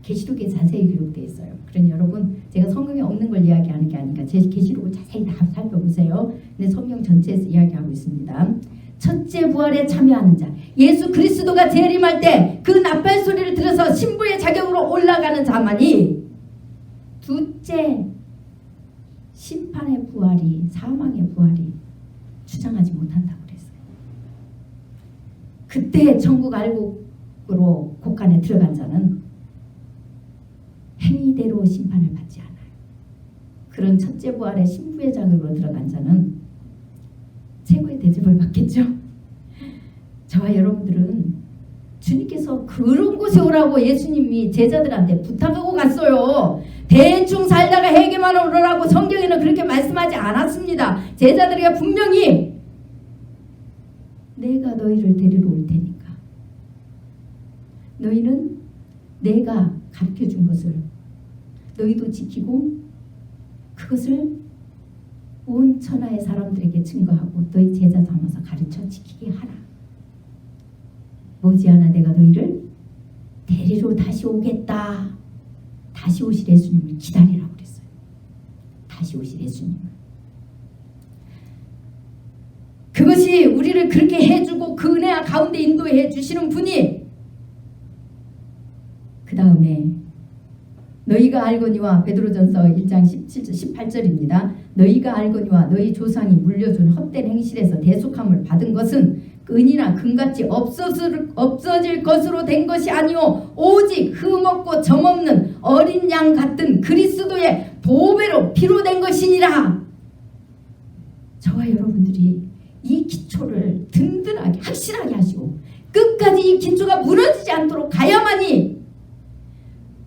계시록에 자세히 기록되어 있어요. 그러니 여러분, 제가 성경에 없는 걸 이야기하는 게 아니니까 제 계시록을 자세히 다 살펴보세요. 근데 성경 전체에서 이야기하고 있습니다. 첫째 부활에 참여하는 자, 예수 그리스도가 재림할 때 그 나팔 소리를 들어서 신부의 자격으로 올라가는 자만이, 둘째 심판의 부활이, 사망의 부활이 주장하지 못한다고 그랬어요. 그때 천국 알곡으로 곳간에 들어간 자는 행위대로 심판을 받지 않아요. 그런 첫째 부활의 신부의 자격으로 들어간 자는 최고의 대접을 받겠죠. 저와 여러분들은 주님께서 그런 곳에 오라고 예수님이 제자들한테 부탁하고 갔어요. 대충 살다가 회개만 오라고 성경에는 그렇게 말씀하지 않았습니다. 제자들에게 분명히 내가 너희를 데리러 올 테니까 너희는 내가 가르쳐준 것을 너희도 지키고 그것을 온 천하의 사람들에게 증거하고 너희 제자 삼아서 가르쳐 지키게 하라. 머지않아 내가 너희를 데리러 다시 오겠다. 다시 오실 예수님을 기다리라고 그랬어요. 다시 오실 예수님을. 그것이 우리를 그렇게 해주고 그 은혜 가운데 인도해 주시는 분이 그 다음에 너희가 알거니와 베드로전서 1장 18절입니다. 너희가 알거니와 너희 조상이 물려준 헛된 행실에서 대속함을 받은 것은 은이나 금같이 없어질 것으로 된 것이 아니오 오직 흠없고 점없는 어린 양 같은 그리스도의 보배로 피로 된 것이니라. 저와 여러분들이 이 기초를 든든하게 확실하게 하시고 끝까지 이 기초가 무너지지 않도록 가야만이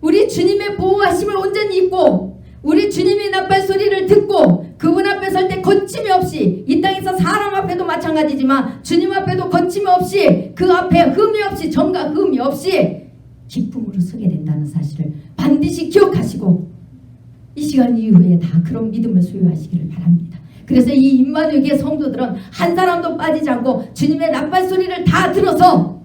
우리 주님의 보호하심을 온전히 입고 우리 주님의 나팔 소리를 듣고 그분 앞에 설 때 거침이 없이 이 땅에서 사람 앞에도 마찬가지지만 주님 앞에도 거침이 없이 그 앞에 흠이 없이 정과 흠이 없이 기쁨으로 서게 된다는 사실을 반드시 기억하시고 이 시간 이후에 다 그런 믿음을 소유하시기를 바랍니다. 그래서 이 임마누엘 교회 성도들은 한 사람도 빠지지 않고 주님의 나팔 소리를 다 들어서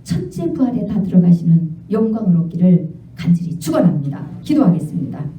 첫째 부활에 다 들어가시는 영광을 얻기를 간절히 축원합니다. 기도하겠습니다.